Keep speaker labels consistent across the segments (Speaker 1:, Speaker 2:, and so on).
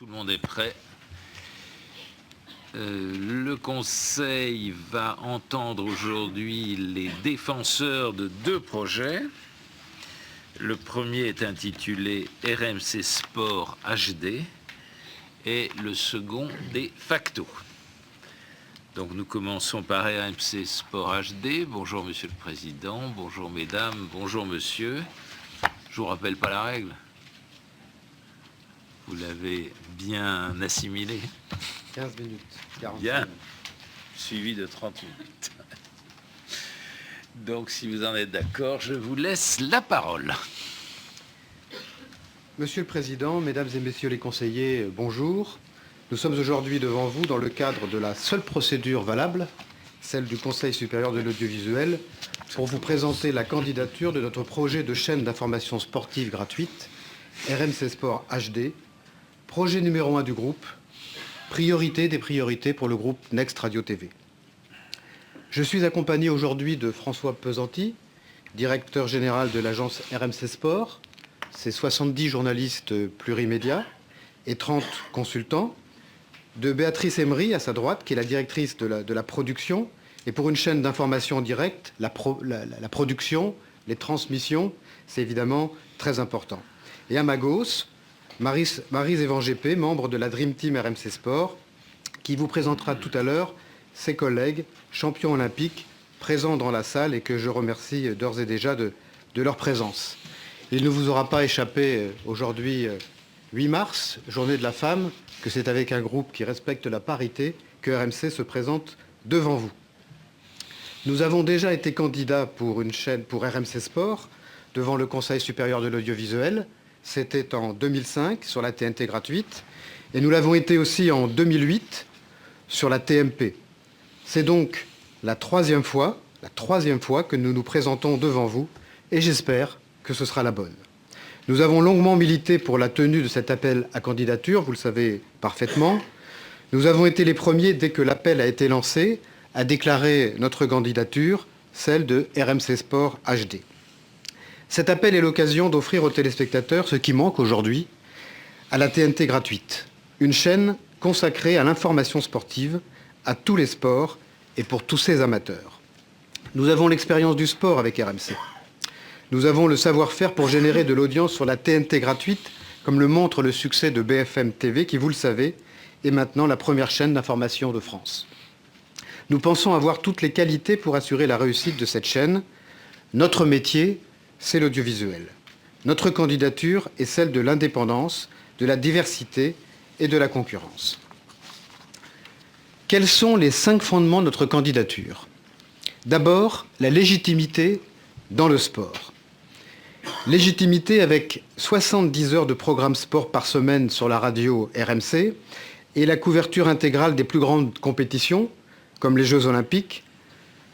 Speaker 1: Tout le monde est prêt. Le Conseil va entendre aujourd'hui les défenseurs de deux projets. Le premier est intitulé RMC Sport HD et le second des facto. Donc nous commençons par RMC Sport HD. Bonjour Monsieur le Président, bonjour Mesdames, bonjour Monsieur. Je vous rappelle pas la règle. Vous l'avez bien assimilé.
Speaker 2: 15 minutes. 40
Speaker 1: bien.
Speaker 2: minutes.
Speaker 1: Suivi de 30 minutes. Donc, si vous en êtes d'accord, je vous laisse la parole.
Speaker 2: Monsieur le Président, Mesdames et Messieurs les conseillers, bonjour. Nous sommes aujourd'hui devant vous dans le cadre de la seule procédure valable, celle du Conseil supérieur de l'audiovisuel, pour vous présenter la candidature de notre projet de chaîne d'information sportive gratuite, RMC Sport HD, projet numéro 1 du groupe, priorité des priorités pour le groupe Next Radio TV. Je suis accompagné aujourd'hui de François Pesanti, directeur général de l'agence RMC Sport, ses 70 journalistes plurimédias et 30 consultants, de Béatrice Emery à sa droite, qui est la directrice de la production, et pour une chaîne d'information en direct, la production, les transmissions, c'est évidemment très important. Et à ma gauche, Maryse Evangépé, membre de la Dream Team RMC Sport, qui vous présentera tout à l'heure ses collègues champions olympiques présents dans la salle et que je remercie d'ores et déjà de leur présence. Il ne vous aura pas échappé aujourd'hui, 8 mars, journée de la femme, que c'est avec un groupe qui respecte la parité que RMC se présente devant vous. Nous avons déjà été candidats pour une chaîne pour RMC Sport devant le Conseil supérieur de l'audiovisuel. C'était en 2005 sur la TNT gratuite et nous l'avons été aussi en 2008 sur la TMP. C'est donc la troisième fois que nous nous présentons devant vous et j'espère que ce sera la bonne. Nous avons longuement milité pour la tenue de cet appel à candidature, vous le savez parfaitement. Nous avons été les premiers, dès que l'appel a été lancé, à déclarer notre candidature, celle de RMC Sport HD. Cet appel est l'occasion d'offrir aux téléspectateurs ce qui manque aujourd'hui à la TNT gratuite. Une chaîne consacrée à l'information sportive, à tous les sports et pour tous ces amateurs. Nous avons l'expérience du sport avec RMC. Nous avons le savoir-faire pour générer de l'audience sur la TNT gratuite, comme le montre le succès de BFM TV, qui, vous le savez, est maintenant la première chaîne d'information de France. Nous pensons avoir toutes les qualités pour assurer la réussite de cette chaîne. Notre métier, c'est l'audiovisuel. Notre candidature est celle de l'indépendance, de la diversité et de la concurrence. Quels sont les 5 fondements de notre candidature ? D'abord, la légitimité dans le sport. Légitimité avec 70 heures de programme sport par semaine sur la radio RMC et la couverture intégrale des plus grandes compétitions, comme les Jeux Olympiques,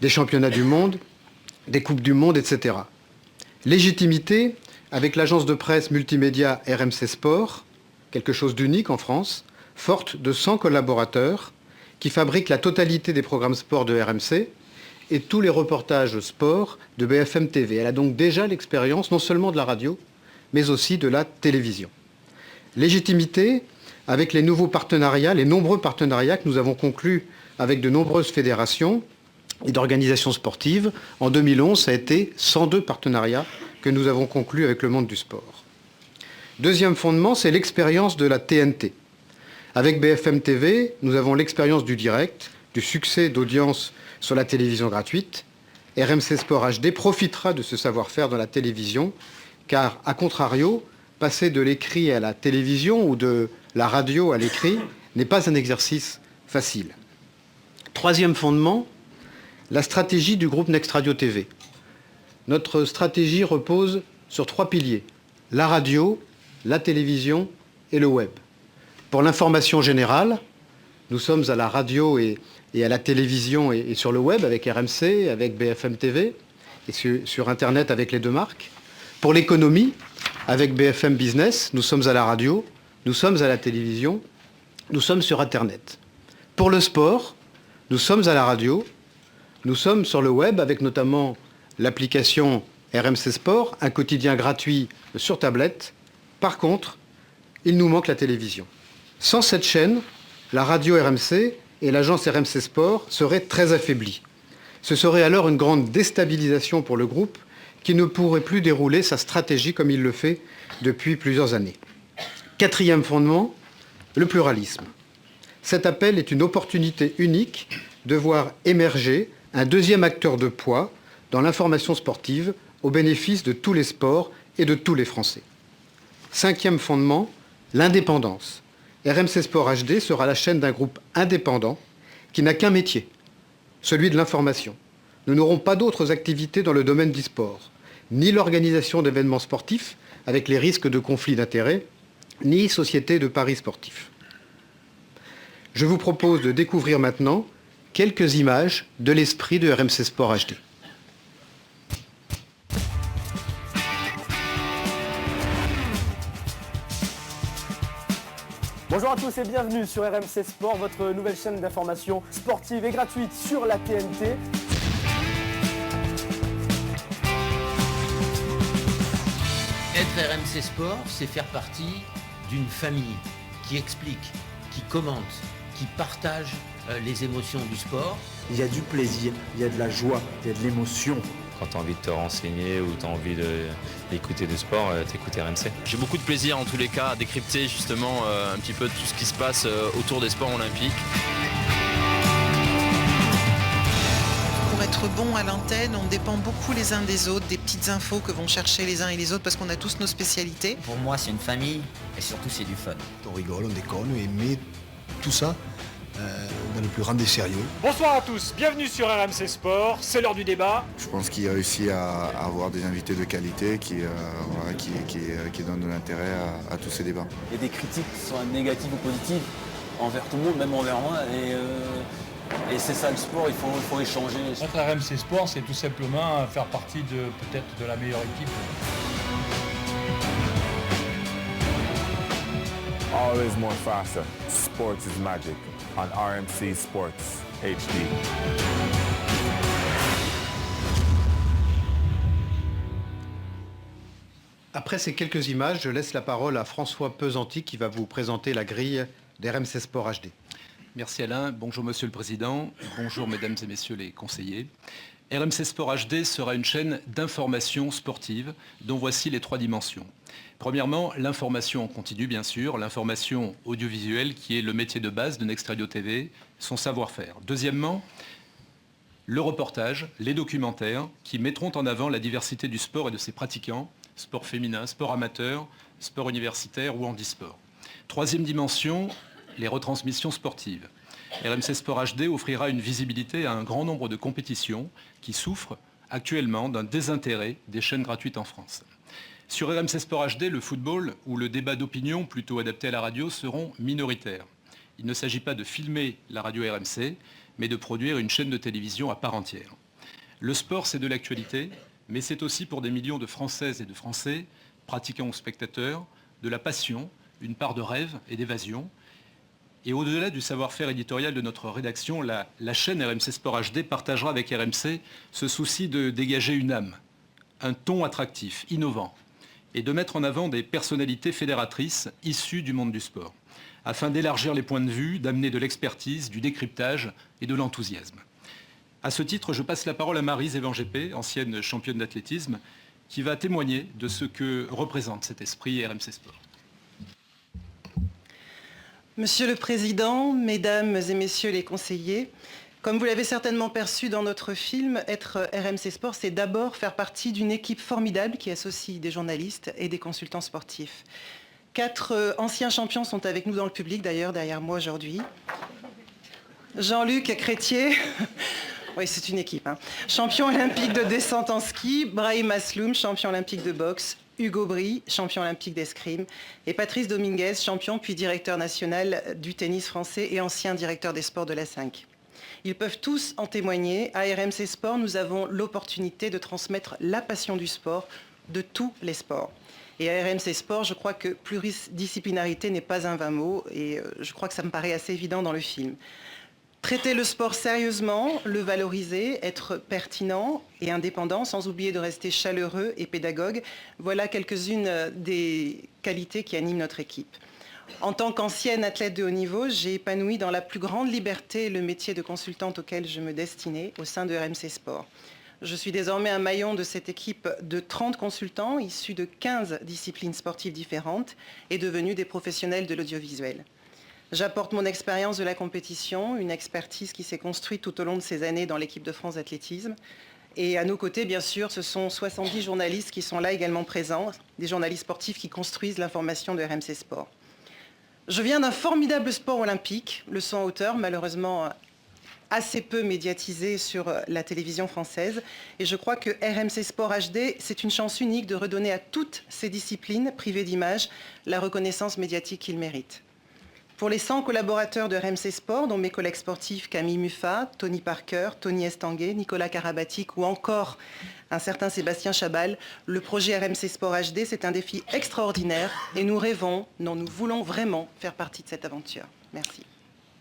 Speaker 2: des championnats du monde, des Coupes du Monde, etc. Légitimité avec l'agence de presse multimédia RMC Sport, quelque chose d'unique en France, forte de 100 collaborateurs qui fabriquent la totalité des programmes sport de RMC et tous les reportages sport de BFM TV. Elle a donc déjà l'expérience non seulement de la radio, mais aussi de la télévision. Légitimité avec les nouveaux partenariats, les nombreux partenariats que nous avons conclus avec de nombreuses fédérations et d'organisations sportives. En 2011, ça a été 102 partenariats que nous avons conclus avec le monde du sport. Deuxième fondement, c'est l'expérience de la TNT. Avec BFM TV, nous avons l'expérience du direct, du succès d'audience sur la télévision gratuite. RMC Sport HD profitera de ce savoir-faire dans la télévision, car, à contrario, passer de l'écrit à la télévision ou de la radio à l'écrit n'est pas un exercice facile. Troisième fondement, la stratégie du groupe Next Radio TV. Notre stratégie repose sur 3 piliers, la radio, la télévision et le web. Pour l'information générale, nous sommes à la radio et à la télévision et sur le web avec RMC, avec BFM TV et sur Internet avec les 2 marques. Pour l'économie, avec BFM Business, nous sommes à la radio, nous sommes à la télévision, nous sommes sur Internet. Pour le sport, nous sommes à la radio, nous sommes sur le web avec notamment l'application RMC Sport, un quotidien gratuit sur tablette. Par contre, il nous manque la télévision. Sans cette chaîne, la radio RMC et l'agence RMC Sport seraient très affaiblies. Ce serait alors une grande déstabilisation pour le groupe qui ne pourrait plus dérouler sa stratégie comme il le fait depuis plusieurs années. Quatrième fondement, le pluralisme. Cet appel est une opportunité unique de voir émerger un deuxième acteur de poids dans l'information sportive au bénéfice de tous les sports et de tous les Français. Cinquième fondement, l'indépendance. RMC Sport HD sera la chaîne d'un groupe indépendant qui n'a qu'un métier, celui de l'information. Nous n'aurons pas d'autres activités dans le domaine du sport, ni l'organisation d'événements sportifs avec les risques de conflits d'intérêts, ni société de paris sportifs. Je vous propose de découvrir maintenant quelques images de l'esprit de RMC Sport HD.
Speaker 3: Bonjour à tous et bienvenue sur RMC Sport, votre nouvelle chaîne d'information sportive et gratuite sur la TNT.
Speaker 4: Être RMC Sport, c'est faire partie d'une famille qui explique, qui commente, qui partage les émotions du sport.
Speaker 5: Il y a du plaisir, il y a de la joie, il y a de l'émotion.
Speaker 6: Quand tu as envie de te renseigner ou tu as envie d'écouter du sport, t'écoutes RMC.
Speaker 7: J'ai beaucoup de plaisir en tous les cas à décrypter justement un petit peu tout ce qui se passe autour des sports olympiques.
Speaker 8: Pour être bon à l'antenne, on dépend beaucoup les uns des autres, des petites infos que vont chercher les uns et les autres parce qu'on a tous nos spécialités.
Speaker 9: Pour moi, c'est une famille et surtout c'est du fun.
Speaker 10: On rigole, on déconne et met tout ça dans le plus grand des sérieux.
Speaker 3: Bonsoir à tous, bienvenue sur RMC Sport, c'est l'heure du débat.
Speaker 11: Je pense qu'il réussit à avoir des invités de qualité qui donnent de l'intérêt à tous ces débats.
Speaker 12: Il y a des critiques qui sont négatives ou positives envers tout le monde, même envers moi. Et c'est ça le sport, il faut échanger.
Speaker 13: Notre RMC Sport, c'est tout simplement faire partie peut-être de la meilleure équipe.
Speaker 14: Always more faster. Sports is magic on RMC Sports HD.
Speaker 2: Après ces quelques images, je laisse la parole à François Pesanti qui va vous présenter la grille d'RMC Sport HD.
Speaker 15: Merci Alain, bonjour Monsieur le Président, bonjour Mesdames et Messieurs les conseillers. RMC Sport HD sera une chaîne d'information sportive dont voici les 3 dimensions. Premièrement, l'information en continu bien sûr, l'information audiovisuelle qui est le métier de base de Next Radio TV, son savoir-faire. Deuxièmement, le reportage, les documentaires qui mettront en avant la diversité du sport et de ses pratiquants, sport féminin, sport amateur, sport universitaire ou handisport. Troisième dimension, les retransmissions sportives. RMC Sport HD offrira une visibilité à un grand nombre de compétitions qui souffrent actuellement d'un désintérêt des chaînes gratuites en France. Sur RMC Sport HD, le football ou le débat d'opinion plutôt adapté à la radio seront minoritaires. Il ne s'agit pas de filmer la radio RMC, mais de produire une chaîne de télévision à part entière. Le sport, c'est de l'actualité, mais c'est aussi pour des millions de Françaises et de Français, pratiquants ou spectateurs, de la passion, une part de rêve et d'évasion. Et au-delà du savoir-faire éditorial de notre rédaction, la chaîne RMC Sport HD partagera avec RMC ce souci de dégager une âme, un ton attractif, innovant, et de mettre en avant des personnalités fédératrices issues du monde du sport, afin d'élargir les points de vue, d'amener de l'expertise, du décryptage et de l'enthousiasme. À ce titre, je passe la parole à Maryse Evangépé, ancienne championne d'athlétisme, qui va témoigner de ce que représente cet esprit RMC Sport.
Speaker 8: Monsieur le Président, Mesdames et Messieurs les conseillers, comme vous l'avez certainement perçu dans notre film, être RMC Sport, c'est d'abord faire partie d'une équipe formidable qui associe des journalistes et des consultants sportifs. 4 anciens champions sont avec nous dans le public, d'ailleurs, derrière moi aujourd'hui. Jean-Luc Crétier, oui, c'est une équipe, hein. Champion olympique de descente en ski, Brahim Asloum, champion olympique de boxe, Hugo Bry, champion olympique d'escrime, et Patrice Dominguez, champion puis directeur national du tennis français et ancien directeur des sports de la 5. Ils peuvent tous en témoigner. À RMC Sport, nous avons l'opportunité de transmettre la passion du sport, de tous les sports. Et à RMC Sport, je crois que pluridisciplinarité n'est pas un vain mot, et je crois que ça me paraît assez évident dans le film. Traiter le sport sérieusement, le valoriser, être pertinent et indépendant, sans oublier de rester chaleureux et pédagogue, voilà quelques-unes des qualités qui animent notre équipe. En tant qu'ancienne athlète de haut niveau, j'ai épanoui dans la plus grande liberté le métier de consultante auquel je me destinais au sein de RMC Sport. Je suis désormais un maillon de cette équipe de 30 consultants issus de 15 disciplines sportives différentes et devenus des professionnels de l'audiovisuel. J'apporte mon expérience de la compétition, une expertise qui s'est construite tout au long de ces années dans l'équipe de France d'athlétisme. Et à nos côtés, bien sûr, ce sont 70 journalistes qui sont là également présents, des journalistes sportifs qui construisent l'information de RMC Sport. Je viens d'un formidable sport olympique, le saut en hauteur, malheureusement assez peu médiatisé sur la télévision française. Et je crois que RMC Sport HD, c'est une chance unique de redonner à toutes ces disciplines privées d'images la reconnaissance médiatique qu'ils méritent. Pour les 100 collaborateurs de RMC Sport, dont mes collègues sportifs Camille Muffat, Tony Parker, Tony Estanguet, Nicolas Karabatic ou encore un certain Sébastien Chabal, le projet RMC Sport HD, c'est un défi extraordinaire et nous rêvons, non, nous voulons vraiment faire partie de cette aventure. Merci.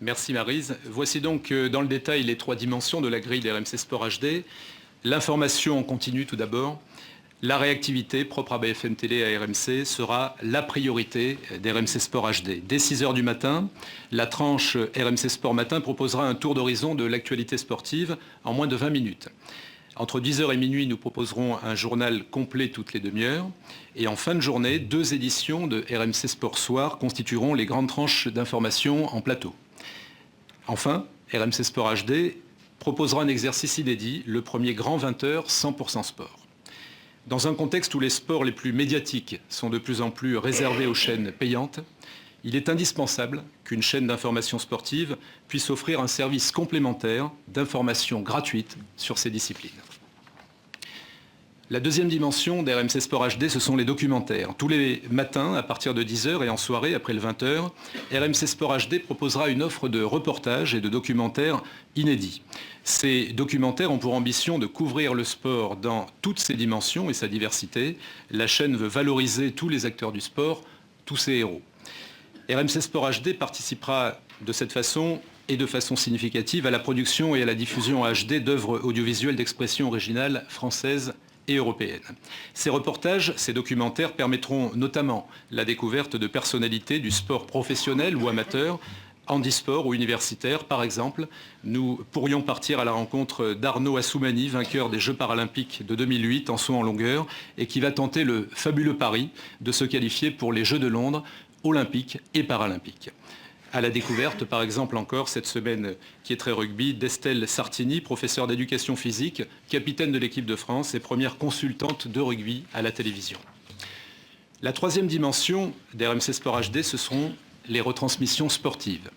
Speaker 15: Merci Maryse. Voici donc dans le détail les 3 dimensions de la grille d'RMC Sport HD. L'information en continu tout d'abord. La réactivité propre à BFM Télé et à RMC sera la priorité d'RMC Sport HD. Dès 6h du matin, la tranche RMC Sport Matin proposera un tour d'horizon de l'actualité sportive en moins de 20 minutes. Entre 10h et minuit, nous proposerons un journal complet toutes les demi-heures. Et en fin de journée, 2 éditions de RMC Sport Soir constitueront les grandes tranches d'information en plateau. Enfin, RMC Sport HD proposera un exercice inédit, le premier grand 20h 100% sport. Dans un contexte où les sports les plus médiatiques sont de plus en plus réservés aux chaînes payantes, il est indispensable qu'une chaîne d'information sportive puisse offrir un service complémentaire d'information gratuite sur ces disciplines. La deuxième dimension d'RMC Sport HD, ce sont les documentaires. Tous les matins, à partir de 10h et en soirée, après le 20h, RMC Sport HD proposera une offre de reportages et de documentaires inédits. Ces documentaires ont pour ambition de couvrir le sport dans toutes ses dimensions et sa diversité. La chaîne veut valoriser tous les acteurs du sport, tous ses héros. RMC Sport HD participera de cette façon et de façon significative à la production et à la diffusion en HD d'œuvres audiovisuelles d'expression originale française et européenne. Ces reportages, ces documentaires permettront notamment la découverte de personnalités du sport professionnel ou amateur, handisport ou universitaire par exemple. Nous pourrions partir à la rencontre d'Arnaud Assoumani, vainqueur des Jeux paralympiques de 2008 en saut en longueur et qui va tenter le fabuleux pari de se qualifier pour les Jeux de Londres, olympiques et paralympiques. À la découverte, par exemple encore, cette semaine qui est très rugby, d'Estelle Sartini, professeure d'éducation physique, capitaine de l'équipe de France et première consultante de rugby à la télévision. La troisième dimension d'RMC Sport HD, ce seront les retransmissions sportives.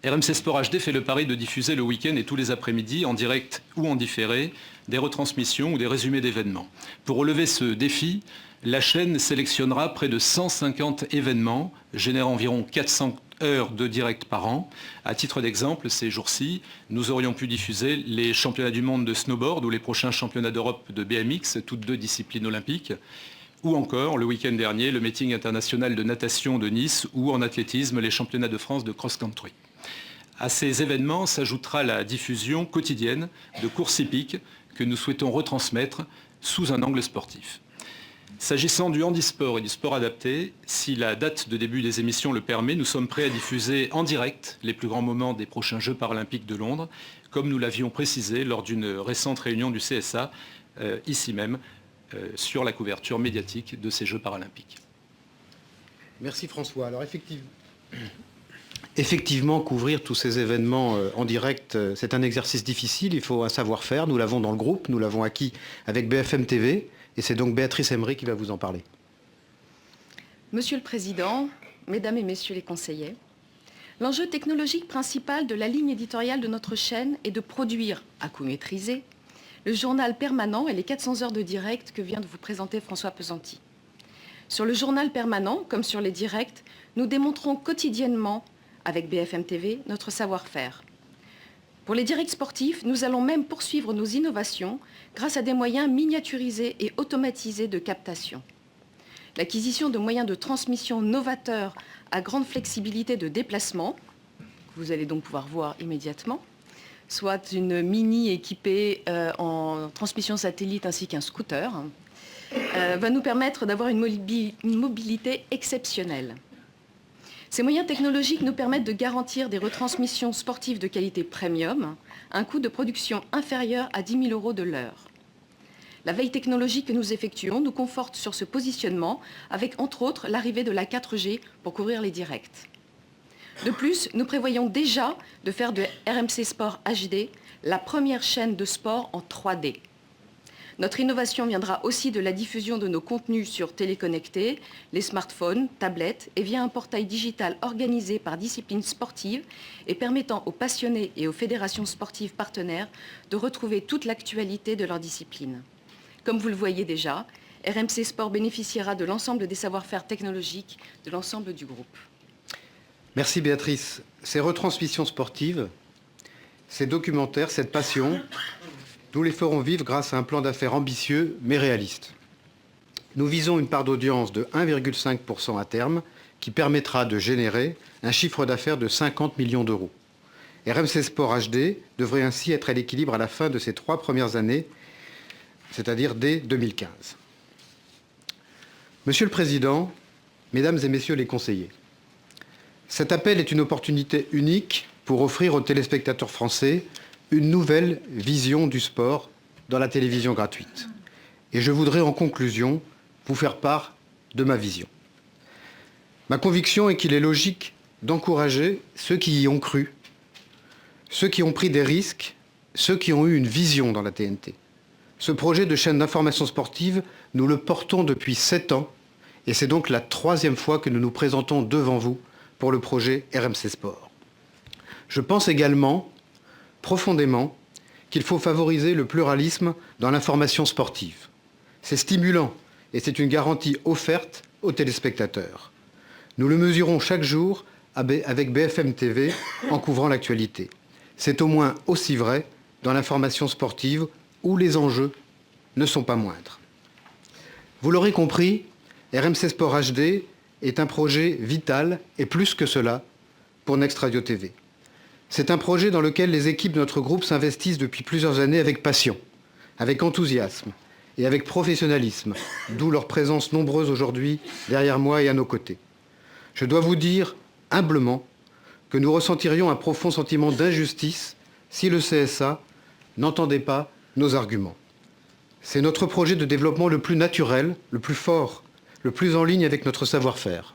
Speaker 15: RMC Sport HD fait le pari de diffuser le week-end et tous les après-midi, en direct ou en différé, des retransmissions ou des résumés d'événements. Pour relever ce défi, la chaîne sélectionnera près de 150 événements, générant environ 400 heures de direct par an. À titre d'exemple, ces jours-ci, nous aurions pu diffuser les championnats du monde de snowboard ou les prochains championnats d'Europe de BMX, toutes 2 disciplines olympiques, ou encore, le week-end dernier, le meeting international de natation de Nice ou en athlétisme, les championnats de France de cross-country. À ces événements s'ajoutera la diffusion quotidienne de courses hippiques que nous souhaitons retransmettre sous un angle sportif. S'agissant du handisport et du sport adapté, si la date de début des émissions le permet, nous sommes prêts à diffuser en direct les plus grands moments des prochains Jeux paralympiques de Londres, comme nous l'avions précisé lors d'une récente réunion du CSA, ici même, sur la couverture médiatique de ces Jeux paralympiques.
Speaker 2: Merci François. Alors effectivement, couvrir tous ces événements en direct, c'est un exercice difficile, il faut un savoir-faire, nous l'avons dans le groupe, nous l'avons acquis avec BFM TV, et c'est donc Béatrice Emery qui va vous en parler.
Speaker 16: Monsieur le Président, Mesdames et Messieurs les conseillers, l'enjeu technologique principal de la ligne éditoriale de notre chaîne est de produire, à coût maîtrisé, le journal permanent et les 400 heures de direct que vient de vous présenter François Pesanti. Sur le journal permanent, comme sur les directs, nous démontrons quotidiennement, avec BFM TV, notre savoir-faire. Pour les directs sportifs, nous allons même poursuivre nos innovations grâce à des moyens miniaturisés et automatisés de captation. L'acquisition de moyens de transmission novateurs à grande flexibilité de déplacement, que vous allez donc pouvoir voir immédiatement, soit une mini équipée en transmission satellite ainsi qu'un scooter, va nous permettre d'avoir une mobilité exceptionnelle. Ces moyens technologiques nous permettent de garantir des retransmissions sportives de qualité premium, un coût de production inférieur à 10 000 € de l'heure. La veille technologique que nous effectuons nous conforte sur ce positionnement avec, entre autres, l'arrivée de la 4G pour couvrir les directs. De plus, nous prévoyons déjà de faire de RMC Sport HD la première chaîne de sport en 3D. Notre innovation viendra aussi de la diffusion de nos contenus sur téléconnectés, les smartphones, tablettes et via un portail digital organisé par discipline sportive et permettant aux passionnés et aux fédérations sportives partenaires de retrouver toute l'actualité de leur discipline. Comme vous le voyez déjà, RMC Sport bénéficiera de l'ensemble des savoir-faire technologiques de l'ensemble du groupe.
Speaker 2: Merci Béatrice. Ces retransmissions sportives, ces documentaires, cette passion, nous les ferons vivre grâce à un plan d'affaires ambitieux mais réaliste. Nous visons une part d'audience de 1,5% à terme qui permettra de générer un chiffre d'affaires de 50 millions d'euros. RMC Sport HD devrait ainsi être à l'équilibre à la fin de ces 3 premières années, c'est-à-dire dès 2015. Monsieur le Président, Mesdames et Messieurs les conseillers, cet appel est une opportunité unique pour offrir aux téléspectateurs français une nouvelle vision du sport dans la télévision gratuite. Et je voudrais en conclusion vous faire part de ma vision. Ma conviction est qu'il est logique d'encourager ceux qui y ont cru, ceux qui ont pris des risques, ceux qui ont eu une vision dans la TNT. Ce projet de chaîne d'information sportive, nous le portons depuis 7 ans et c'est donc la 3e fois que nous nous présentons devant vous pour le projet RMC Sport. Je pense également profondément qu'il faut favoriser le pluralisme dans l'information sportive. C'est stimulant et c'est une garantie offerte aux téléspectateurs. Nous le mesurons chaque jour avec BFM TV en couvrant l'actualité. C'est au moins aussi vrai dans l'information sportive où les enjeux ne sont pas moindres. Vous l'aurez compris, RMC Sport HD est un projet vital et plus que cela pour Next Radio TV. C'est un projet dans lequel les équipes de notre groupe s'investissent depuis plusieurs années avec passion, avec enthousiasme et avec professionnalisme, d'où leur présence nombreuse aujourd'hui derrière moi et à nos côtés. Je dois vous dire humblement que nous ressentirions un profond sentiment d'injustice si le CSA n'entendait pas nos arguments. C'est notre projet de développement le plus naturel, le plus fort, le plus en ligne avec notre savoir-faire.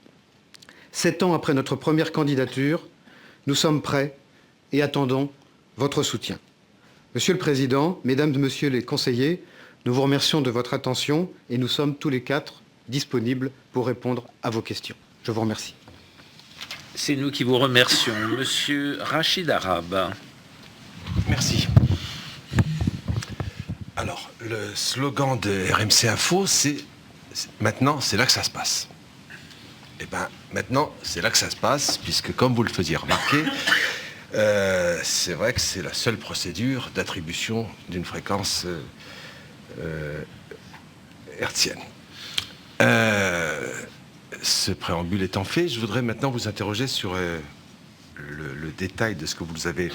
Speaker 2: 7 ans après notre première candidature, nous sommes prêts et attendons votre soutien. Monsieur le Président, Mesdames et Messieurs les conseillers, nous vous remercions de votre attention et nous sommes tous les 4 disponibles pour répondre à vos questions. Je vous remercie.
Speaker 1: C'est nous qui vous remercions. Monsieur Rachid Arabe.
Speaker 17: Merci. Alors, le slogan de RMC Info, c'est « Maintenant, c'est là que ça se passe ». Eh bien, maintenant, c'est là que ça se passe, puisque comme vous le faisiez remarquer, c'est vrai que c'est la seule procédure d'attribution d'une fréquence hertzienne. Ce préambule étant fait, je voudrais maintenant vous interroger sur le détail de ce que vous nous avez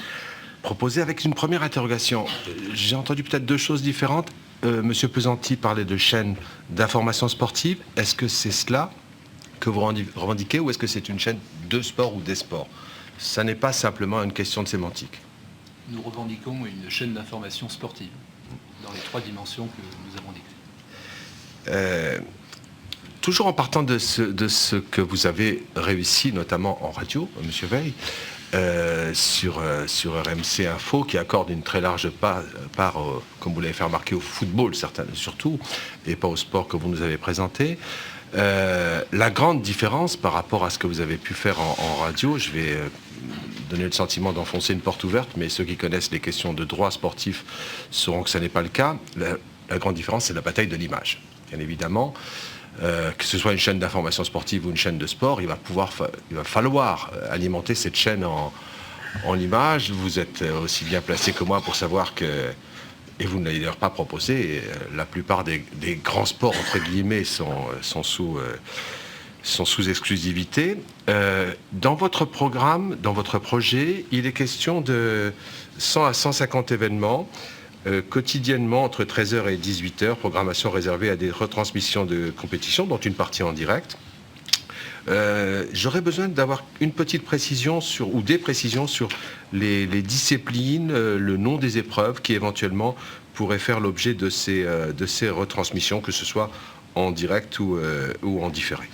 Speaker 17: proposé avec une première interrogation. J'ai entendu peut-être 2 choses différentes. Monsieur Pesanti parlait de chaîne d'information sportive. Est-ce que c'est cela que vous revendiquez ou est-ce que c'est une chaîne de sport ou des sports? Ça n'est pas simplement une question de sémantique.
Speaker 15: Nous revendiquons une chaîne d'information sportive dans les 3 dimensions que nous avons décrites.
Speaker 17: Toujours en partant de ce que vous avez réussi, notamment en radio, Monsieur Veil, sur RMC Info, qui accorde une très large part, comme vous l'avez fait remarquer, au football surtout, et pas au sport que vous nous avez présenté. La grande différence par rapport à ce que vous avez pu faire en radio, je vais donner le sentiment d'enfoncer une porte ouverte, mais ceux qui connaissent les questions de droit sportif sauront que ce n'est pas le cas. La grande différence, c'est la bataille de l'image. Bien évidemment, que ce soit une chaîne d'information sportive ou une chaîne de sport, il va falloir alimenter cette chaîne en images. Vous êtes aussi bien placé que moi pour savoir que, et vous ne l'avez d'ailleurs pas proposé, la plupart des grands sports, entre guillemets, sont sous exclusivité. Dans votre programme, dans votre projet, il est question de 100 à 150 événements quotidiennement entre 13h et 18h, programmation réservée à des retransmissions de compétition, dont une partie en direct. J'aurais besoin d'avoir une petite précision ou des précisions sur les disciplines, le nom des épreuves qui éventuellement pourraient faire l'objet de ces retransmissions, que ce soit en direct ou en différé.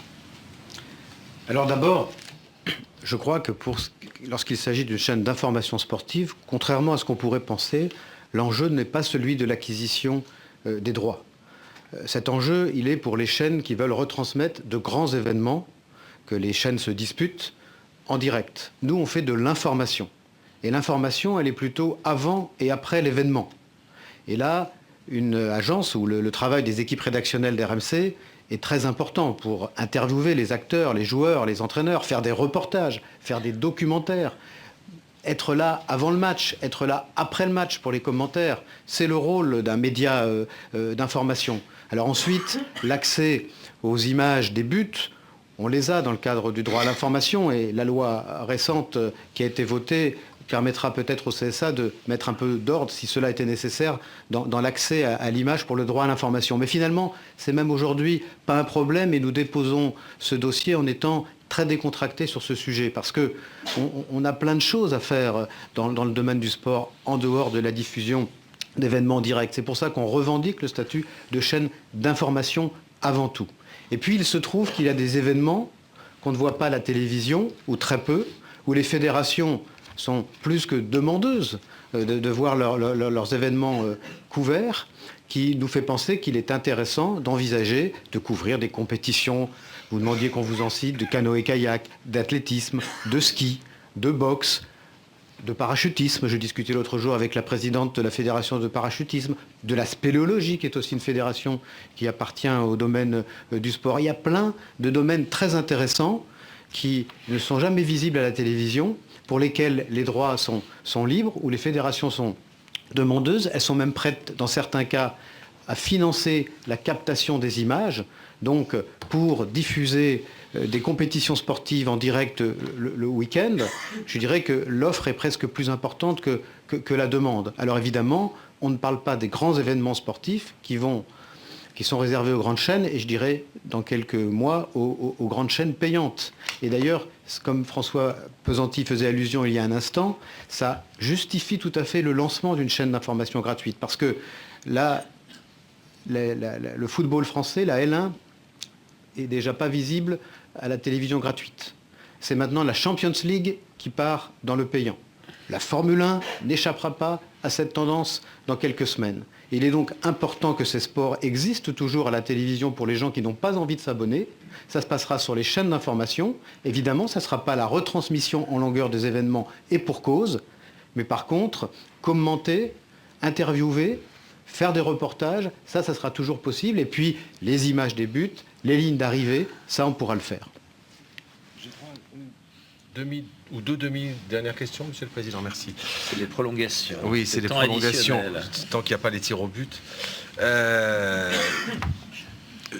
Speaker 2: Alors d'abord, je crois que lorsqu'il s'agit d'une chaîne d'information sportive, contrairement à ce qu'on pourrait penser, l'enjeu n'est pas celui de l'acquisition des droits. Cet enjeu, il est pour les chaînes qui veulent retransmettre de grands événements, que les chaînes se disputent en direct. Nous, on fait de l'information. Et l'information, elle est plutôt avant et après l'événement. Et là, une agence où le travail des équipes rédactionnelles d'RMC est très important pour interviewer les acteurs, les joueurs, les entraîneurs, faire des reportages, faire des documentaires, être là avant le match, être là après le match pour les commentaires. C'est le rôle d'un média d'information. Alors ensuite, l'accès aux images des buts, on les a dans le cadre du droit à l'information, et la loi récente qui a été votée permettra peut-être au CSA de mettre un peu d'ordre, si cela était nécessaire, dans l'accès à l'image pour le droit à l'information. Mais finalement, c'est même aujourd'hui pas un problème, et nous déposons ce dossier en étant très décontractés sur ce sujet, parce qu'on a plein de choses à faire dans le domaine du sport, en dehors de la diffusion d'événements directs. C'est pour ça qu'on revendique le statut de chaîne d'information avant tout. Et puis il se trouve qu'il y a des événements qu'on ne voit pas à la télévision, ou très peu, où les fédérations sont plus que demandeuses de voir leurs événements couverts, qui nous fait penser qu'il est intéressant d'envisager de couvrir des compétitions. Vous demandiez qu'on vous en cite, de canoë-kayak, d'athlétisme, de ski, de boxe, de parachutisme. Je discutais l'autre jour avec la présidente de la fédération de parachutisme, de la spéléologie, qui est aussi une fédération qui appartient au domaine du sport. Il y a plein de domaines très intéressants qui ne sont jamais visibles à la télévision, pour lesquels les droits sont libres, où les fédérations sont demandeuses. Elles sont même prêtes, dans certains cas, à financer la captation des images. Donc, pour diffuser des compétitions sportives en direct le week-end, je dirais que l'offre est presque plus importante que la demande. Alors évidemment, on ne parle pas des grands événements sportifs qui sont réservés aux grandes chaînes, et je dirais dans quelques mois aux grandes chaînes payantes. Et d'ailleurs, comme François Pesanti faisait allusion il y a un instant, ça justifie tout à fait le lancement d'une chaîne d'information gratuite, parce que là, le football français, la L1, est déjà pas visible à la télévision gratuite. C'est maintenant la Champions League qui part dans le payant. La Formule 1 n'échappera pas à cette tendance dans quelques semaines. Il est donc important que ces sports existent toujours à la télévision pour les gens qui n'ont pas envie de s'abonner. Ça se passera sur les chaînes d'information. Évidemment, ça ne sera pas la retransmission en longueur des événements, et pour cause. Mais par contre, commenter, interviewer, faire des reportages, ça sera toujours possible. Et puis, les images des buts, les lignes d'arrivée, ça, on pourra le faire.
Speaker 17: Je prends deux demi-dernières questions, Monsieur le Président, merci.
Speaker 1: C'est les prolongations.
Speaker 17: Oui, c'est les prolongations, tant qu'il n'y a pas les tirs au but.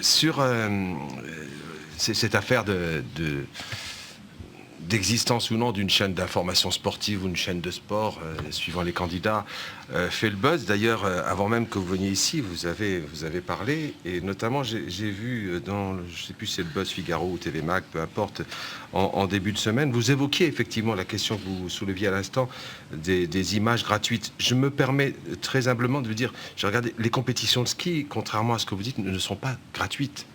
Speaker 17: Sur cette affaire d'existence ou non d'une chaîne d'information sportive ou une chaîne de sport, suivant les candidats, fait le buzz. D'ailleurs, avant même que vous veniez ici, vous avez parlé, et notamment j'ai vu dans, je ne sais plus si c'est le Buzz Figaro ou TV Mag, peu importe, en début de semaine, vous évoquiez effectivement la question que vous souleviez à l'instant des images gratuites. Je me permets très humblement de vous dire, j'ai regardé les compétitions de ski, contrairement à ce que vous dites, ne sont pas gratuites.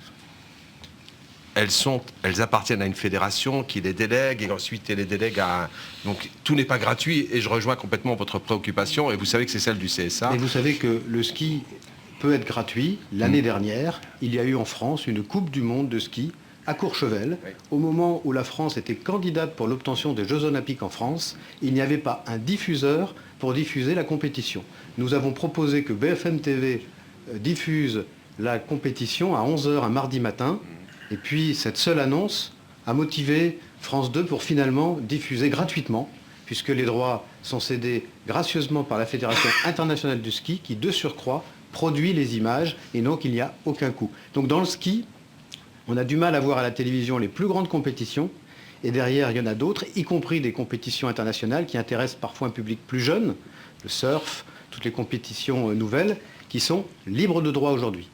Speaker 17: Elles appartiennent à une fédération qui les délègue, et ensuite elle les délègue à... Donc tout n'est pas gratuit, et je rejoins complètement votre préoccupation, et vous savez que c'est celle du CSA.
Speaker 2: Et vous savez que le ski peut être gratuit. L'année dernière, il y a eu en France une Coupe du Monde de ski à Courchevel. Oui. Au moment où la France était candidate pour l'obtention des Jeux Olympiques en France, il n'y avait pas un diffuseur pour diffuser la compétition. Nous avons proposé que BFM TV diffuse la compétition à 11h un mardi matin. Et puis cette seule annonce a motivé France 2 pour finalement diffuser gratuitement, puisque les droits sont cédés gracieusement par la Fédération internationale du ski, qui de surcroît produit les images, et donc il n'y a aucun coût. Donc dans le ski, on a du mal à voir à la télévision les plus grandes compétitions, et derrière il y en a d'autres, y compris des compétitions internationales qui intéressent parfois un public plus jeune, le surf, toutes les compétitions nouvelles, qui sont libres de droit aujourd'hui.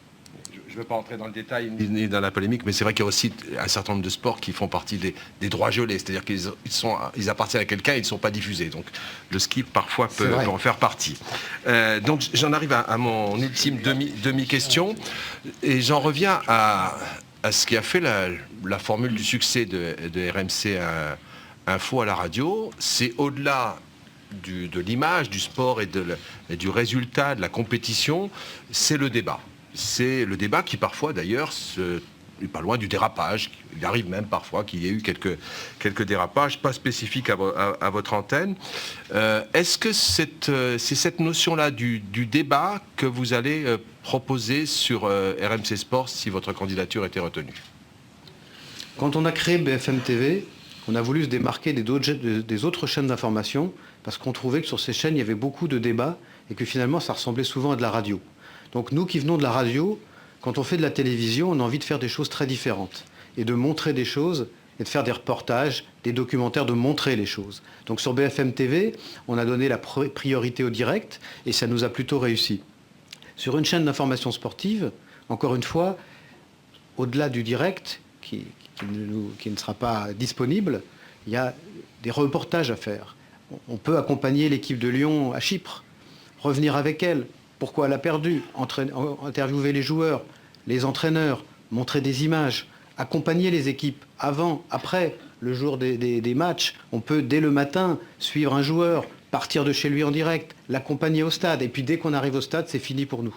Speaker 17: Je veux pas entrer dans le détail ni dans la polémique, mais c'est vrai qu'il y a aussi un certain nombre de sports qui font partie des droits gelés, c'est-à-dire qu'ils appartiennent à quelqu'un et ils ne sont pas diffusés. Donc le ski parfois peut en faire partie. Donc j'en arrive à mon ultime demi-question et j'en reviens à ce qui a fait la formule du succès de RMC Info à la radio. C'est au-delà de l'image, du sport et du résultat, de la compétition, c'est le débat. C'est le débat qui parfois d'ailleurs n'est pas loin du dérapage. Il arrive même parfois qu'il y ait eu quelques dérapages, pas spécifiques à votre antenne. Est-ce que c'est cette notion-là du débat que vous allez proposer sur RMC Sport si votre candidature était retenue?
Speaker 2: Quand on a créé BFM TV, on a voulu se démarquer des autres chaînes d'information parce qu'on trouvait que sur ces chaînes, il y avait beaucoup de débats et que finalement, ça ressemblait souvent à de la radio. Donc nous qui venons de la radio, quand on fait de la télévision, on a envie de faire des choses très différentes et de montrer des choses et de faire des reportages, des documentaires, de montrer les choses. Donc sur BFM TV, on a donné la priorité au direct et ça nous a plutôt réussi. Sur une chaîne d'information sportive, encore une fois, au-delà du direct, qui ne sera pas disponible, il y a des reportages à faire. On peut accompagner l'équipe de Lyon à Chypre, revenir avec elle, pourquoi elle a perdu, interviewer les joueurs, les entraîneurs, montrer des images, accompagner les équipes avant, après, le jour des matchs. On peut, dès le matin, suivre un joueur, partir de chez lui en direct, l'accompagner au stade. Et puis dès qu'on arrive au stade, c'est fini pour nous.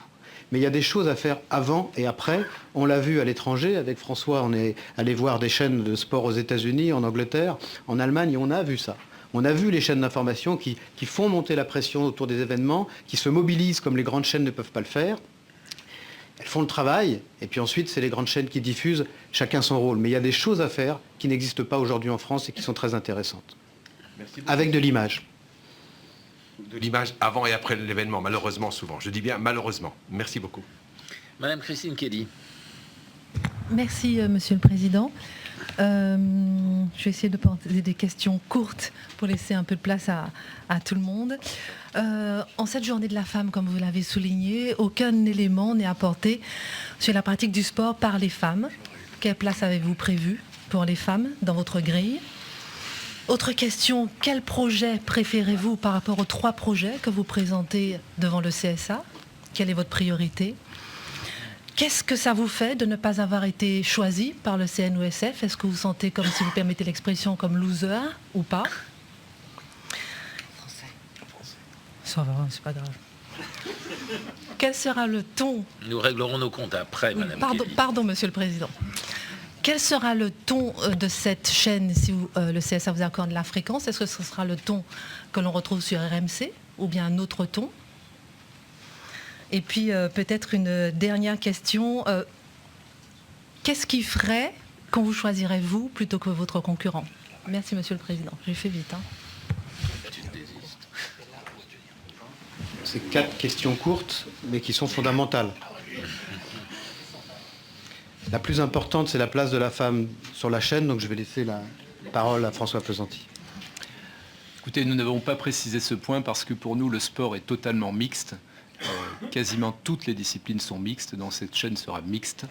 Speaker 2: Mais il y a des choses à faire avant et après. On l'a vu à l'étranger. Avec François, on est allé voir des chaînes de sport aux États-Unis, en Angleterre, en Allemagne, et on a vu ça. On a vu les chaînes d'information qui font monter la pression autour des événements, qui se mobilisent comme les grandes chaînes ne peuvent pas le faire. Elles font le travail, et puis ensuite, c'est les grandes chaînes qui diffusent, chacun son rôle. Mais il y a des choses à faire qui n'existent pas aujourd'hui en France et qui sont très intéressantes. Avec de l'image.
Speaker 17: De l'image avant et après l'événement, malheureusement souvent. Je dis bien malheureusement. Merci beaucoup.
Speaker 1: Madame Christine Kelly.
Speaker 18: Merci, Monsieur le Président. Je vais essayer de poser des questions courtes pour laisser un peu de place à tout le monde. En cette journée de la femme, comme vous l'avez souligné, aucun élément n'est apporté sur la pratique du sport par les femmes. Quelle place avez-vous prévue pour les femmes dans votre grille? Autre question, quel projet préférez-vous par rapport aux 3 projets que vous présentez devant le CSA? Quelle est votre priorité? Qu'est-ce que ça vous fait de ne pas avoir été choisi par le CNOSF? Est-ce que vous vous sentez, comme si vous permettez l'expression, comme loser ou pas? Ça va, c'est pas grave. Quel sera le ton?
Speaker 1: Nous réglerons nos comptes après, Madame Kelly.
Speaker 18: Pardon, Monsieur le Président. Quel sera le ton de cette chaîne si le CSA vous accorde la fréquence? Est-ce que ce sera le ton que l'on retrouve sur RMC ou bien un autre ton? Et puis peut-être une dernière question. Qu'est-ce qui ferait qu'on vous choisirait vous plutôt que votre concurrent? Merci Monsieur le Président. J'ai fait vite.
Speaker 2: C'est 4 questions courtes, mais qui sont fondamentales. La plus importante, c'est la place de la femme sur la chaîne, donc je vais laisser la parole à François Pesanti.
Speaker 15: Écoutez, nous n'avons pas précisé ce point parce que pour nous, le sport est totalement mixte. Quasiment toutes les disciplines sont mixtes, donc cette chaîne sera mixte.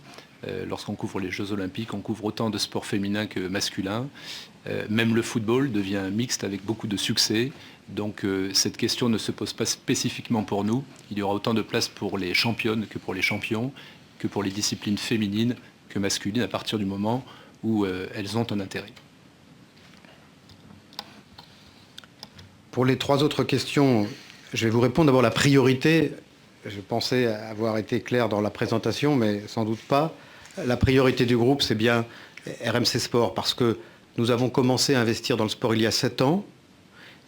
Speaker 15: Lorsqu'on couvre les Jeux Olympiques, on couvre autant de sports féminins que masculins. Même le football devient mixte avec beaucoup de succès. Donc cette question ne se pose pas spécifiquement pour nous. Il y aura autant de place pour les championnes que pour les champions, que pour les disciplines féminines que masculines à partir du moment où elles ont un intérêt.
Speaker 2: Pour les 3 autres questions, je vais vous répondre. D'abord, la priorité, je pensais avoir été clair dans la présentation, mais sans doute pas. La priorité du groupe, c'est bien RMC Sport, parce que nous avons commencé à investir dans le sport il y a 7 ans,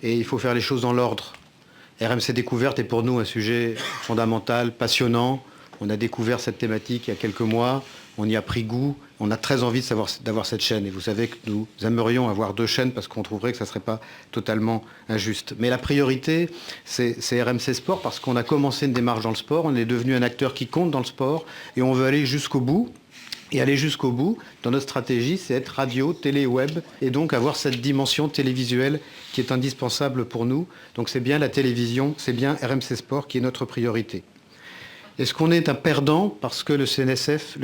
Speaker 2: et il faut faire les choses dans l'ordre. RMC Découverte est pour nous un sujet fondamental, passionnant. On a découvert cette thématique il y a quelques mois, on y a pris goût, on a très envie d'avoir cette chaîne. Et vous savez que nous aimerions avoir 2 chaînes parce qu'on trouverait que ça ne serait pas totalement injuste. Mais la priorité, c'est RMC Sport parce qu'on a commencé une démarche dans le sport, on est devenu un acteur qui compte dans le sport et on veut aller jusqu'au bout. Et aller jusqu'au bout, dans notre stratégie, c'est être radio, télé, web, et donc avoir cette dimension télévisuelle qui est indispensable pour nous. Donc c'est bien la télévision, c'est bien RMC Sport qui est notre priorité. Est-ce qu'on est un perdant parce que le CNOSF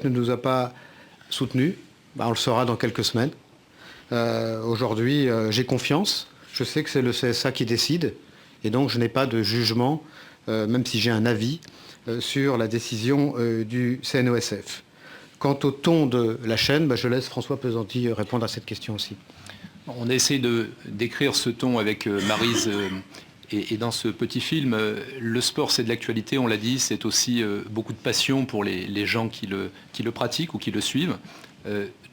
Speaker 2: ne nous a pas soutenus? On le saura dans quelques semaines. Aujourd'hui, j'ai confiance. Je sais que c'est le CSA qui décide. Et donc, je n'ai pas de jugement, même si j'ai un avis, sur la décision du CNOSF. Quant au ton de la chaîne, je laisse François Pesanti répondre à cette question aussi.
Speaker 15: On a essayé de décrire ce ton avec Maryse. Et dans ce petit film, le sport, c'est de l'actualité, on l'a dit, c'est aussi beaucoup de passion pour les gens qui le pratiquent ou qui le suivent.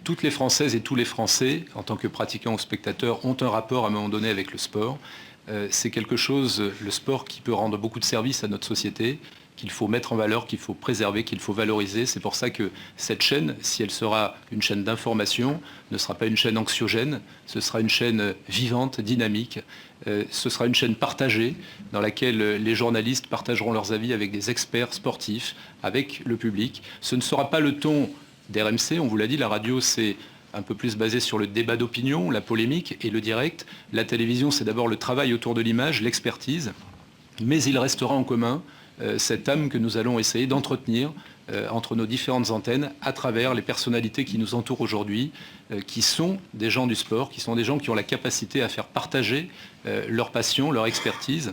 Speaker 15: Toutes les Françaises et tous les Français, en tant que pratiquants ou spectateurs, ont un rapport à un moment donné avec le sport. C'est quelque chose, le sport, qui peut rendre beaucoup de services à notre société, qu'il faut mettre en valeur, qu'il faut préserver, qu'il faut valoriser. C'est pour ça que cette chaîne, si elle sera une chaîne d'information, ne sera pas une chaîne anxiogène, ce sera une chaîne vivante, dynamique, ce sera une chaîne partagée dans laquelle les journalistes partageront leurs avis avec des experts sportifs, avec le public. Ce ne sera pas le ton d'RMC, on vous l'a dit, la radio c'est un peu plus basé sur le débat d'opinion, la polémique et le direct. La télévision, c'est d'abord le travail autour de l'image, l'expertise, mais il restera en commun cette âme que nous allons essayer d'entretenir entre nos différentes antennes à travers les personnalités qui nous entourent aujourd'hui, qui sont des gens du sport, qui sont des gens qui ont la capacité à faire partager leur passion, leur expertise,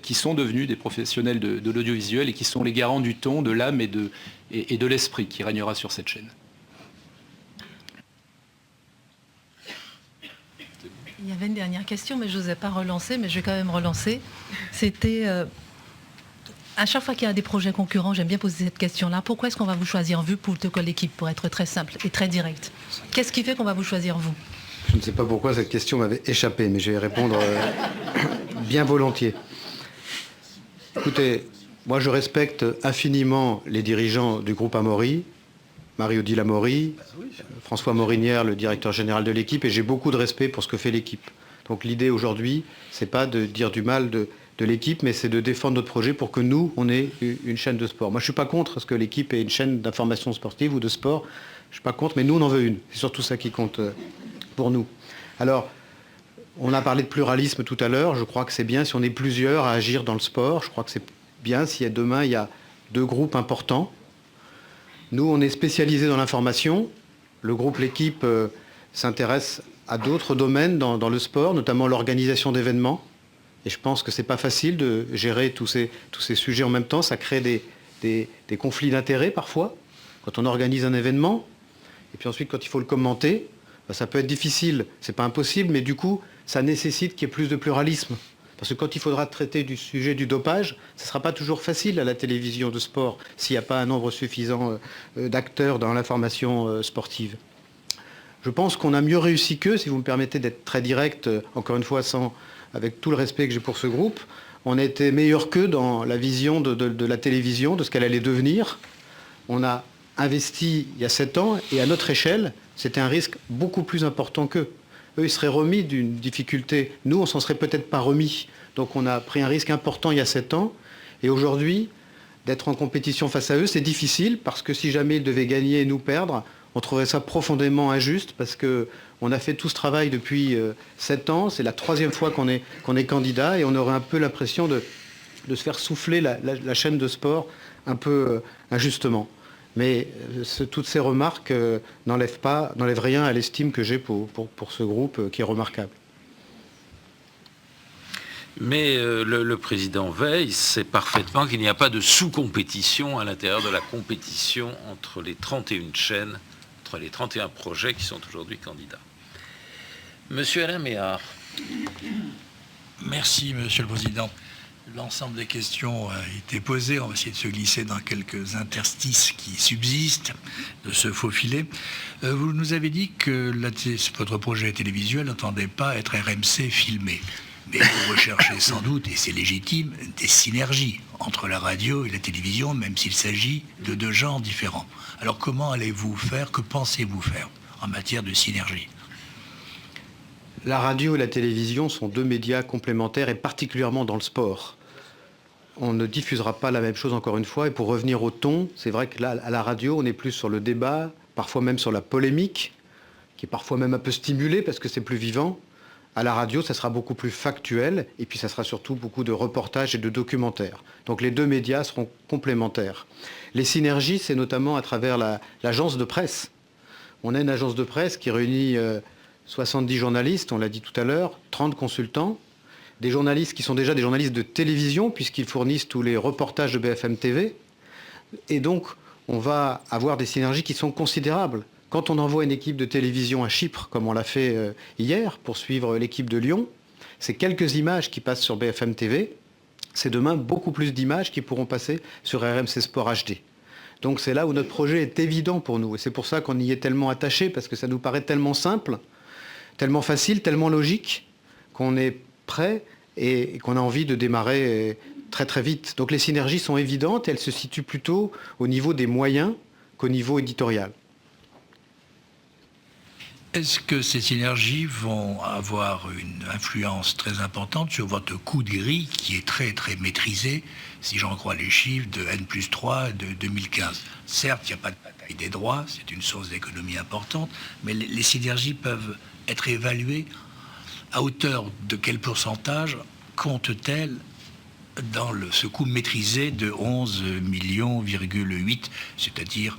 Speaker 15: qui sont devenus des professionnels de l'audiovisuel et qui sont les garants du ton, de l'âme et de l'esprit qui régnera sur cette chaîne.
Speaker 18: Il y avait une dernière question, mais je n'osais pas relancer, mais je vais quand même relancer. C'était, à chaque fois qu'il y a des projets concurrents, j'aime bien poser cette question-là. Pourquoi est-ce qu'on va vous choisir, vous, plutôt que l'équipe, pour être très simple et très direct? Qu'est-ce qui fait qu'on va vous choisir, vous?
Speaker 2: Je ne sais pas pourquoi cette question m'avait échappé, mais je vais y répondre bien volontiers. Écoutez, moi je respecte infiniment les dirigeants du groupe Amaury, Marie-Odile Amaury, François Morinière, le directeur général de l'équipe, et j'ai beaucoup de respect pour ce que fait l'équipe. Donc l'idée aujourd'hui, c'est pas de dire du mal de l'équipe, mais c'est de défendre notre projet pour que nous, on ait une chaîne de sport. Moi, je suis pas contre ce que l'équipe ait une chaîne d'information sportive ou de sport. Je suis pas contre, mais nous, on en veut une. C'est surtout ça qui compte pour nous. Alors, on a parlé de pluralisme tout à l'heure. Je crois que c'est bien si on est plusieurs à agir dans le sport. Je crois que c'est bien si demain, il y a 2 groupes importants. Nous, on est spécialisés dans l'information. Le groupe L'équipe s'intéresse à d'autres domaines dans le sport, notamment l'organisation d'événements. Et je pense que c'est pas facile de gérer tous ces sujets en même temps. Ça crée des conflits d'intérêts parfois, quand on organise un événement. Et puis ensuite, quand il faut le commenter, ça peut être difficile. C'est pas impossible, mais du coup, ça nécessite qu'il y ait plus de pluralisme. Parce que quand il faudra traiter du sujet du dopage, ce ne sera pas toujours facile à la télévision de sport s'il n'y a pas un nombre suffisant d'acteurs dans l'information sportive. Je pense qu'on a mieux réussi qu'eux, si vous me permettez d'être très direct, encore une fois, avec tout le respect que j'ai pour ce groupe. On a été meilleurs qu'eux dans la vision de la télévision, de ce qu'elle allait devenir. On a investi il y a 7 ans, et à notre échelle, c'était un risque beaucoup plus important qu'eux. Eux, ils seraient remis d'une difficulté. Nous, on s'en serait peut-être pas remis. Donc on a pris un risque important il y a 7 ans. Et aujourd'hui, d'être en compétition face à eux, c'est difficile parce que si jamais ils devaient gagner et nous perdre, on trouverait ça profondément injuste parce qu'on a fait tout ce travail depuis 7 ans. C'est la 3e fois qu'on est candidat et on aurait un peu l'impression de se faire souffler la chaîne de sport un peu injustement. Mais toutes ces remarques n'enlèvent rien à l'estime que j'ai pour ce groupe qui est remarquable.
Speaker 1: Mais le président Veil sait parfaitement qu'il n'y a pas de sous-compétition à l'intérieur de la compétition entre les 31 chaînes, entre les 31 projets qui sont aujourd'hui candidats. Monsieur Alain Méhard.
Speaker 13: Merci, Monsieur le Président. L'ensemble des questions a été posées. On va essayer de se glisser dans quelques interstices qui subsistent, de se faufiler. Vous nous avez dit que votre projet télévisuel n'entendait pas être RMC filmé. Mais vous recherchez sans doute, et c'est légitime, des synergies entre la radio et la télévision, même s'il s'agit de 2 genres différents. Alors comment allez-vous faire, que pensez-vous faire en matière de synergie?
Speaker 2: La radio et la télévision sont 2 médias complémentaires et particulièrement dans le sport. On ne diffusera pas la même chose encore une fois. Et pour revenir au ton, c'est vrai que là, à la radio, on est plus sur le débat, parfois même sur la polémique, qui est parfois même un peu stimulée parce que c'est plus vivant. À la radio, ça sera beaucoup plus factuel, et puis ça sera surtout beaucoup de reportages et de documentaires. Donc les deux médias seront complémentaires. Les synergies, c'est notamment à travers l'agence de presse. On a une agence de presse qui réunit 70 journalistes, on l'a dit tout à l'heure, 30 consultants, des journalistes qui sont déjà des journalistes de télévision, puisqu'ils fournissent tous les reportages de BFM TV. Et donc, on va avoir des synergies qui sont considérables. Quand on envoie une équipe de télévision à Chypre, comme on l'a fait hier, pour suivre l'équipe de Lyon, c'est quelques images qui passent sur BFM TV. C'est demain beaucoup plus d'images qui pourront passer sur RMC Sport HD. Donc c'est là où notre projet est évident pour nous. Et c'est pour ça qu'on y est tellement attaché, parce que ça nous paraît tellement simple, tellement facile, tellement logique, qu'on est prêt et qu'on a envie de démarrer très très vite. Donc les synergies sont évidentes et elles se situent plutôt au niveau des moyens qu'au niveau éditorial.
Speaker 13: Est-ce que ces synergies vont avoir une influence très importante sur votre coût de grille qui est très très maîtrisé, si j'en crois les chiffres, de N+3 de 2015 ? Certes, il n'y a pas de bataille des droits, c'est une source d'économie importante, mais les synergies peuvent être évaluées à hauteur de quel pourcentage compte-t-elle dans ce coût maîtrisé de 11,8 millions, c'est-à-dire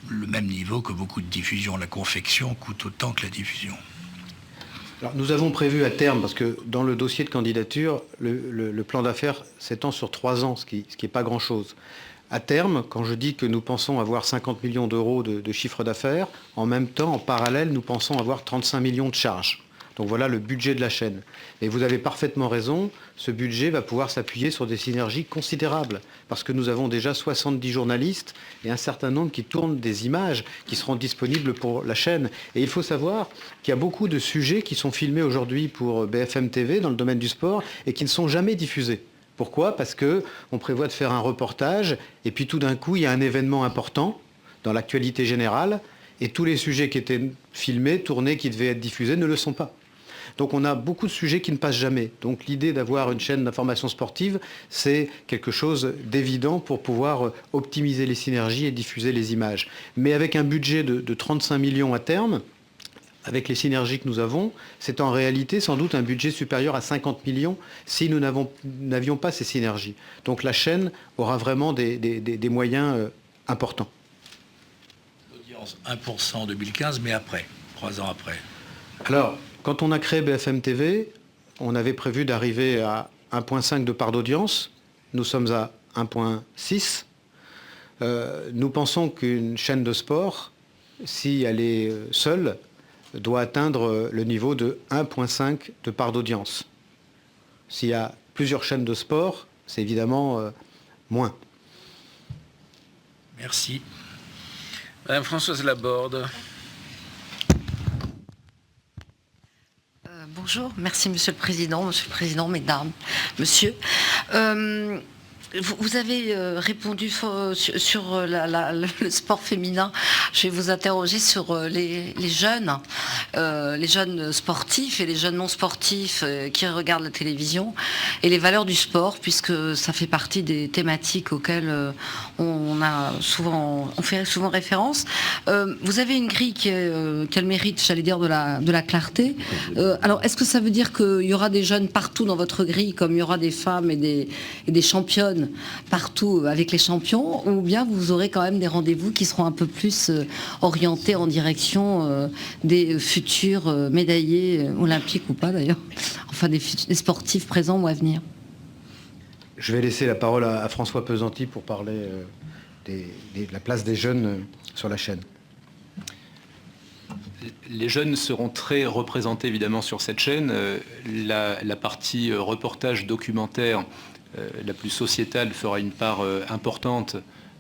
Speaker 13: le même niveau que beaucoup de diffusion. La confection coûte autant que la diffusion.
Speaker 2: Alors, nous avons prévu à terme, parce que dans le dossier de candidature, le plan d'affaires s'étend sur 3 ans, ce qui n'est pas grand-chose. À terme, quand je dis que nous pensons avoir 50 millions d'euros de chiffre d'affaires, en même temps, en parallèle, nous pensons avoir 35 millions de charges. Donc voilà le budget de la chaîne. Et vous avez parfaitement raison, ce budget va pouvoir s'appuyer sur des synergies considérables, parce que nous avons déjà 70 journalistes et un certain nombre qui tournent des images qui seront disponibles pour la chaîne. Et il faut savoir qu'il y a beaucoup de sujets qui sont filmés aujourd'hui pour BFM TV dans le domaine du sport et qui ne sont jamais diffusés. Pourquoi ? Parce qu'on prévoit de faire un reportage et puis tout d'un coup, il y a un événement important dans l'actualité générale et tous les sujets qui étaient filmés, tournés, qui devaient être diffusés ne le sont pas. Donc on a beaucoup de sujets qui ne passent jamais. Donc l'idée d'avoir une chaîne d'information sportive, c'est quelque chose d'évident pour pouvoir optimiser les synergies et diffuser les images. Mais avec un budget de 35 millions à terme, avec les synergies que nous avons, c'est en réalité sans doute un budget supérieur à 50 millions si nous n'avions pas ces synergies. Donc la chaîne aura vraiment des moyens importants.
Speaker 13: L'audience 1% en 2015, mais après, 3 ans après.
Speaker 2: Alors, quand on a créé BFM TV, on avait prévu d'arriver à 1,5 de part d'audience. Nous sommes à 1,6. Nous pensons qu'une chaîne de sport, si elle est seule, doit atteindre le niveau de 1,5 de part d'audience. S'il y a plusieurs chaînes de sport, c'est évidemment moins.
Speaker 13: Merci.
Speaker 1: Madame Françoise Laborde.
Speaker 19: Bonjour, merci Monsieur le Président, Mesdames, Monsieur. Vous avez répondu sur le sport féminin. Je vais vous interroger sur les jeunes sportifs et les jeunes non sportifs qui regardent la télévision et les valeurs du sport, puisque ça fait partie des thématiques auxquelles on fait souvent référence. Vous avez une grille qui a le mérite, j'allais dire, de la clarté. Alors, est-ce que ça veut dire qu'il y aura des jeunes partout dans votre grille, comme il y aura des femmes et des championnes partout avec les champions, ou bien vous aurez quand même des rendez-vous qui seront un peu plus orientés en direction des futurs médaillés olympiques ou pas d'ailleurs, enfin des sportifs présents ou à venir?
Speaker 2: Je vais laisser la parole à François Pesanti pour parler de la place des jeunes sur la chaîne.
Speaker 15: Les jeunes seront très représentés évidemment sur cette chaîne. La partie reportage documentaire la plus sociétale fera une part importante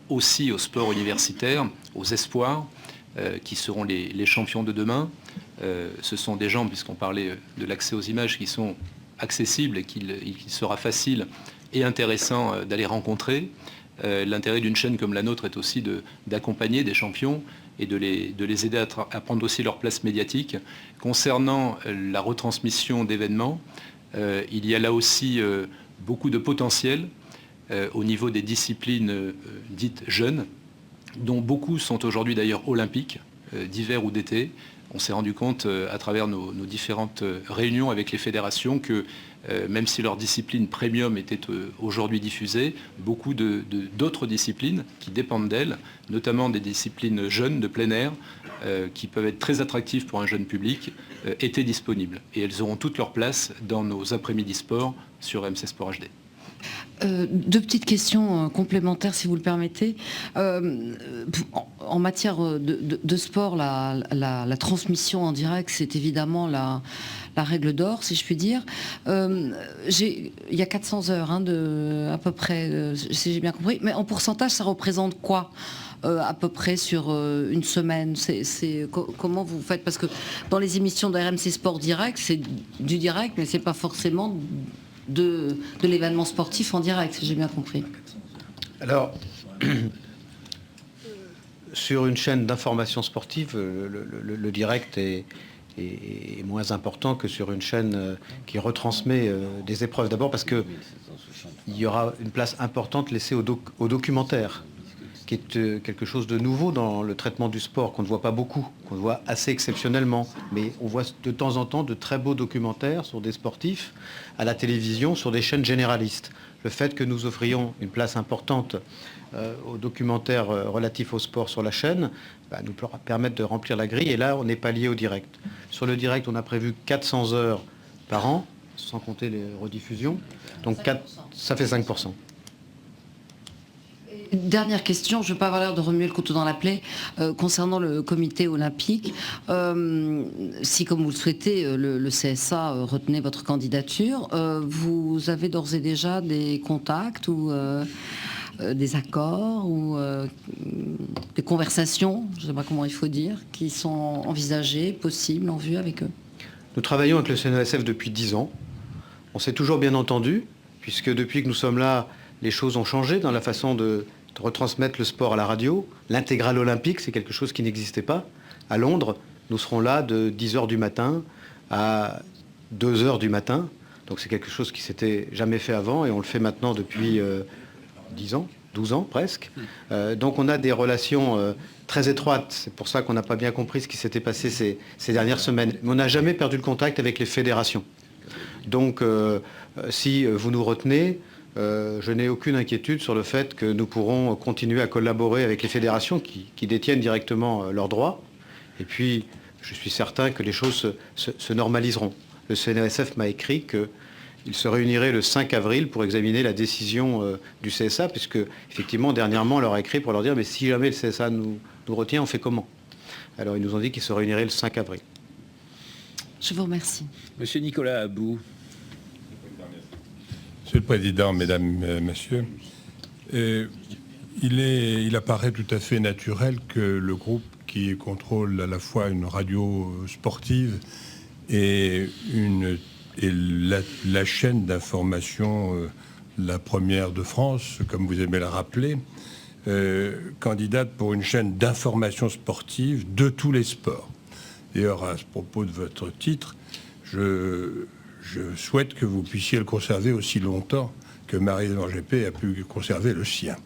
Speaker 15: aussi au sport universitaire, aux espoirs, qui seront les champions de demain. Ce sont des gens, puisqu'on parlait de l'accès aux images, qui sont accessibles et qu'il sera facile et intéressant d'aller rencontrer. L'intérêt d'une chaîne comme la nôtre est aussi d'accompagner des champions et de les aider à prendre aussi leur place médiatique. Concernant la retransmission d'événements, il y a là aussi beaucoup de potentiel au niveau des disciplines dites jeunes, dont beaucoup sont aujourd'hui d'ailleurs olympiques, d'hiver ou d'été. on s'est rendu compte à travers nos différentes réunions avec les fédérations que même si leur discipline premium était aujourd'hui diffusée, beaucoup d'autres disciplines qui dépendent d'elles, notamment des disciplines jeunes de plein air, qui peuvent être très attractives pour un jeune public, étaient disponibles. Et elles auront toute leur place dans nos après-midi sport sur RMC Sport HD.
Speaker 19: Deux petites questions complémentaires, si vous le permettez. En matière de sport, la transmission en direct, c'est évidemment la règle d'or, si je puis dire. Il y a 400 heures, à peu près, si j'ai bien compris. Mais en pourcentage, ça représente quoi à peu près sur une semaine? Comment vous faites? Parce que dans les émissions de RMC Sport Direct, c'est du direct, mais c'est pas forcément de l'événement sportif en direct, si j'ai bien compris.
Speaker 2: Alors, sur une chaîne d'information sportive, le direct est moins important que sur une chaîne qui retransmet des épreuves. D'abord parce qu'il y aura une place importante laissée au documentaire, qui est quelque chose de nouveau dans le traitement du sport, qu'on ne voit pas beaucoup, qu'on voit assez exceptionnellement. Mais on voit de temps en temps de très beaux documentaires sur des sportifs à la télévision, sur des chaînes généralistes. Le fait que nous offrions une place importante aux documentaires relatifs au sport sur la chaîne nous permettre de remplir la grille. Et là, on n'est pas lié au direct. Sur le direct, on a prévu 400 heures par an, sans compter les rediffusions. Donc ça fait 5%.
Speaker 19: Dernière question, je ne veux pas avoir l'air de remuer le couteau dans la plaie, concernant le comité olympique. Si, comme vous le souhaitez, le CSA retenait votre candidature, vous avez d'ores et déjà des contacts ou des accords ou des conversations, je ne sais pas comment il faut dire, qui sont envisagées, possibles, en vue avec eux?
Speaker 2: Nous travaillons avec le CNESF depuis 10 ans. On s'est toujours bien entendu, puisque depuis que nous sommes là, les choses ont changé dans la façon de retransmettre le sport à la radio. L'intégrale olympique, c'est quelque chose qui n'existait pas. À Londres, nous serons là de 10h du matin à 2h du matin. Donc c'est quelque chose qui s'était jamais fait avant et on le fait maintenant depuis 10 ans, 12 ans presque. Donc on a des relations très étroites. C'est pour ça qu'on n'a pas bien compris ce qui s'était passé ces dernières semaines. Mais on n'a jamais perdu le contact avec les fédérations. Donc si vous nous retenez, je n'ai aucune inquiétude sur le fait que nous pourrons continuer à collaborer avec les fédérations qui détiennent directement leurs droits. Et puis, je suis certain que les choses se normaliseront. Le CNESF m'a écrit qu'il se réunirait le 5 avril pour examiner la décision du CSA, puisque, effectivement, dernièrement, on leur a écrit pour leur dire « mais si jamais le CSA nous retient, on fait comment ?» Alors, ils nous ont dit qu'ils se réuniraient le 5 avril.
Speaker 19: Je vous remercie.
Speaker 1: Monsieur Nicolas Abou.
Speaker 20: Monsieur le Président, Mesdames, Messieurs, il apparaît tout à fait naturel que le groupe qui contrôle à la fois une radio sportive et la chaîne d'information, la première de France, comme vous aimez la rappeler, candidate pour une chaîne d'information sportive de tous les sports. D'ailleurs, à ce propos de votre titre, je souhaite que vous puissiez le conserver aussi longtemps que Marie-Hélène Gépé a pu conserver le sien.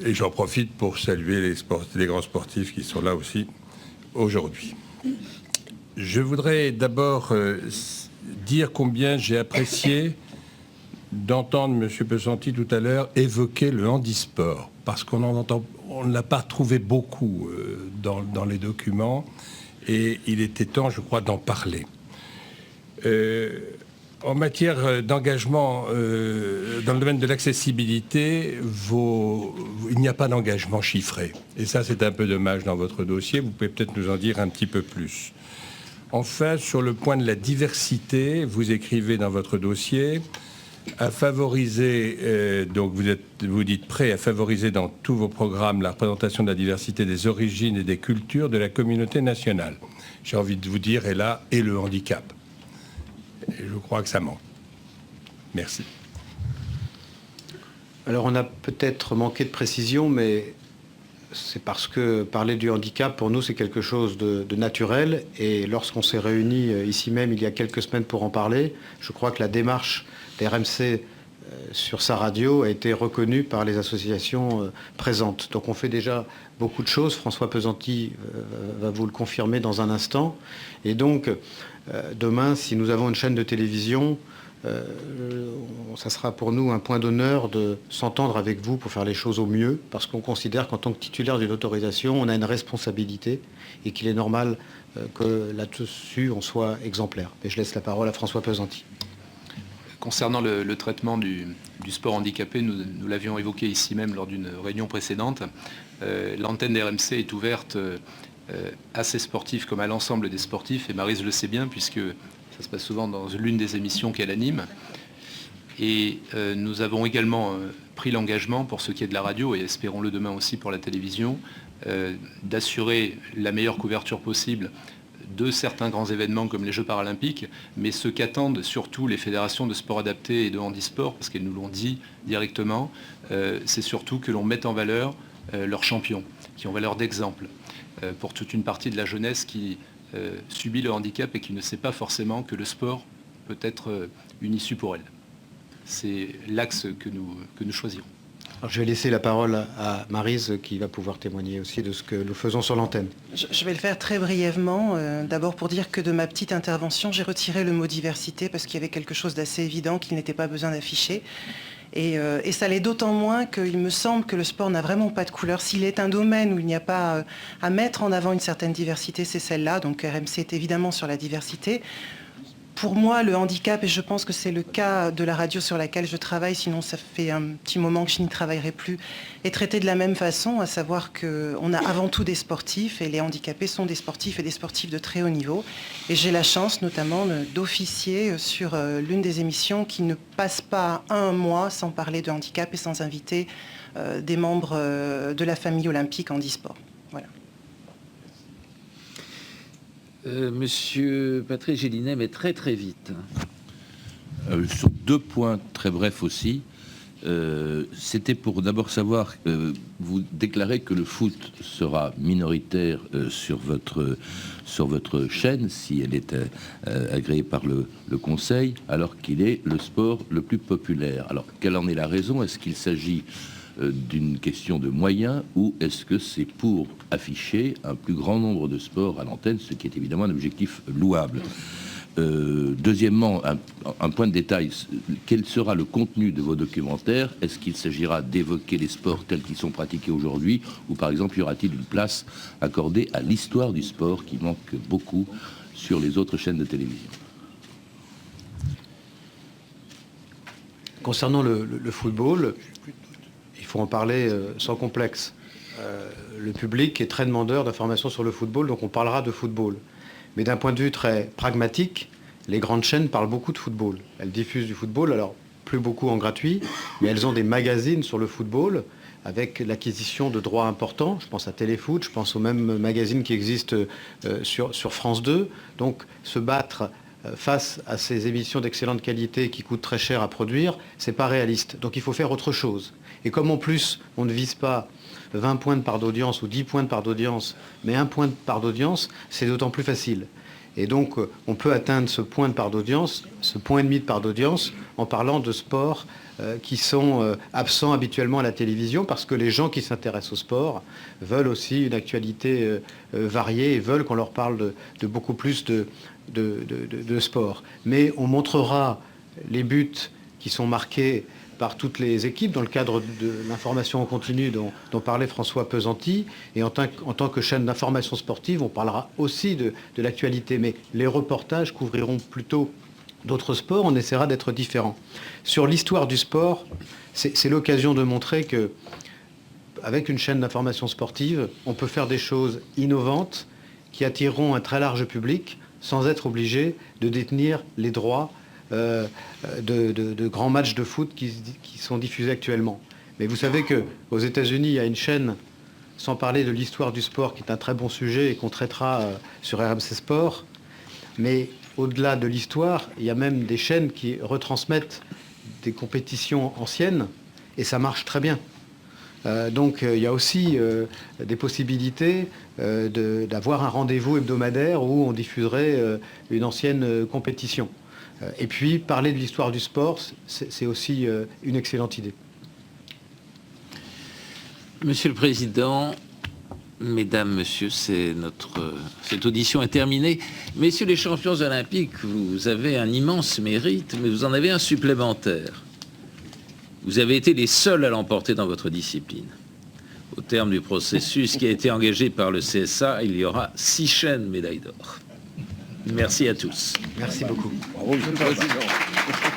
Speaker 20: Et j'en profite pour saluer les grands sportifs qui sont là aussi aujourd'hui. Je voudrais d'abord dire combien j'ai apprécié d'entendre M. Pessanti tout à l'heure évoquer le handisport, parce qu'on ne l'a pas trouvé beaucoup dans les documents, et il était temps, je crois, d'en parler. En matière d'engagement dans le domaine de l'accessibilité, il n'y a pas d'engagement chiffré. Et ça, c'est un peu dommage dans votre dossier. Vous pouvez peut-être nous en dire un petit peu plus. Enfin, sur le point de la diversité, vous écrivez dans votre dossier à favoriser, donc vous dites prêt à favoriser dans tous vos programmes la représentation de la diversité des origines et des cultures de la communauté nationale. J'ai envie de vous dire, et là, et le handicap. Et je crois que ça manque. Merci.
Speaker 2: Alors on a peut-être manqué de précision, mais c'est parce que parler du handicap, pour nous, c'est quelque chose de naturel. Et lorsqu'on s'est réunis ici même il y a quelques semaines pour en parler, je crois que la démarche des RMC sur sa radio a été reconnu par les associations présentes. Donc on fait déjà beaucoup de choses. François Pesanti va vous le confirmer dans un instant. Et donc, demain, si nous avons une chaîne de télévision, ça sera pour nous un point d'honneur de s'entendre avec vous pour faire les choses au mieux, parce qu'on considère qu'en tant que titulaire d'une autorisation, on a une responsabilité et qu'il est normal que là-dessus, on soit exemplaire. Et je laisse la parole à François Pesanti.
Speaker 15: Concernant le traitement du sport handicapé, nous l'avions évoqué ici même lors d'une réunion précédente. L'antenne d'RMC est ouverte à ces sportifs comme à l'ensemble des sportifs, et Maryse le sait bien puisque ça se passe souvent dans l'une des émissions qu'elle anime. Et nous avons également pris l'engagement, pour ce qui est de la radio, et espérons-le demain aussi pour la télévision, d'assurer la meilleure couverture possible de certains grands événements comme les Jeux paralympiques, mais ce qu'attendent surtout les fédérations de sport adapté et de handisport, parce qu'elles nous l'ont dit directement, c'est surtout que l'on mette en valeur leurs champions, qui ont valeur d'exemple, pour toute une partie de la jeunesse qui subit le handicap et qui ne sait pas forcément que le sport peut être une issue pour elle. C'est l'axe que nous choisirons.
Speaker 2: Alors, je vais laisser la parole à Maryse qui va pouvoir témoigner aussi de ce que nous faisons sur l'antenne.
Speaker 8: Je vais le faire très brièvement. D'abord pour dire que de ma petite intervention, j'ai retiré le mot diversité parce qu'il y avait quelque chose d'assez évident qu'il n'était pas besoin d'afficher. Et ça l'est d'autant moins qu'il me semble que le sport n'a vraiment pas de couleur. S'il est un domaine où il n'y a pas à mettre en avant une certaine diversité, c'est celle-là. Donc RMC est évidemment sur la diversité. Pour moi, le handicap, et je pense que c'est le cas de la radio sur laquelle je travaille, sinon ça fait un petit moment que je n'y travaillerai plus, est traité de la même façon, à savoir qu'on a avant tout des sportifs, et les handicapés sont des sportifs et des sportifs de très haut niveau. Et j'ai la chance notamment d'officier sur l'une des émissions qui ne passe pas un mois sans parler de handicap et sans inviter des membres de la famille olympique handisport. Voilà.
Speaker 1: Monsieur Patrice Gélinet, mais très très vite.
Speaker 21: Sur 2 points très brefs aussi. C'était pour d'abord savoir, vous déclarez que le foot sera minoritaire sur votre chaîne, si elle est agréée par le Conseil, alors qu'il est le sport le plus populaire. Alors, quelle en est la raison? Est-ce qu'il s'agit d'une question de moyens ou est-ce que c'est pour afficher un plus grand nombre de sports à l'antenne, ce qui est évidemment un objectif louable? Deuxièmement, un point de détail, quel sera le contenu de vos documentaires? Est-ce qu'il s'agira d'évoquer les sports tels qu'ils sont pratiqués aujourd'hui ou par exemple y aura-t-il une place accordée à l'histoire du sport qui manque beaucoup sur les autres chaînes de télévision?
Speaker 2: Concernant le football, il faut en parler sans complexe. Le public est très demandeur d'informations sur le football, donc on parlera de football. Mais d'un point de vue très pragmatique, les grandes chaînes parlent beaucoup de football. Elles diffusent du football, alors plus beaucoup en gratuit, mais elles ont des magazines sur le football avec l'acquisition de droits importants. Je pense à Téléfoot, je pense au même magazine qui existe sur France 2. Donc se battre face à ces émissions d'excellente qualité qui coûtent très cher à produire, c'est pas réaliste. Donc il faut faire autre chose. Et comme en plus, on ne vise pas 20 points de part d'audience ou 10 points de part d'audience, mais 1 point de part d'audience, c'est d'autant plus facile. Et donc, on peut atteindre ce point de part d'audience, ce point et demi de part d'audience, en parlant de sports qui sont absents habituellement à la télévision, parce que les gens qui s'intéressent au sport veulent aussi une actualité variée et veulent qu'on leur parle de beaucoup plus de sport. Mais on montrera les buts qui sont marqués par toutes les équipes dans le cadre de l'information en continu dont parlait François Pesanti. Et en tant que chaîne d'information sportive, on parlera aussi de l'actualité. Mais les reportages couvriront plutôt d'autres sports. On essaiera d'être différents. Sur l'histoire du sport, c'est l'occasion de montrer que, avec une chaîne d'information sportive, on peut faire des choses innovantes qui attireront un très large public sans être obligé de détenir les droits de grands matchs de foot qui sont diffusés actuellement. Mais vous savez qu'aux États-Unis, il y a une chaîne, sans parler de l'histoire du sport, qui est un très bon sujet et qu'on traitera sur RMC Sport. Mais au-delà de l'histoire, il y a même des chaînes qui retransmettent des compétitions anciennes et ça marche très bien. Donc il y a aussi des possibilités d'avoir un rendez-vous hebdomadaire où on diffuserait une ancienne compétition. Et puis, parler de l'histoire du sport, c'est aussi une excellente idée.
Speaker 1: Monsieur le Président, Mesdames, Messieurs, cette audition est terminée. Messieurs les champions olympiques, vous avez un immense mérite, mais vous en avez un supplémentaire. Vous avez été les seuls à l'emporter dans votre discipline. Au terme du processus qui a été engagé par le CSA, il y aura 6 chaînes médailles d'or. Merci à tous.
Speaker 2: Merci beaucoup.
Speaker 21: Bravo, Monsieur le Président.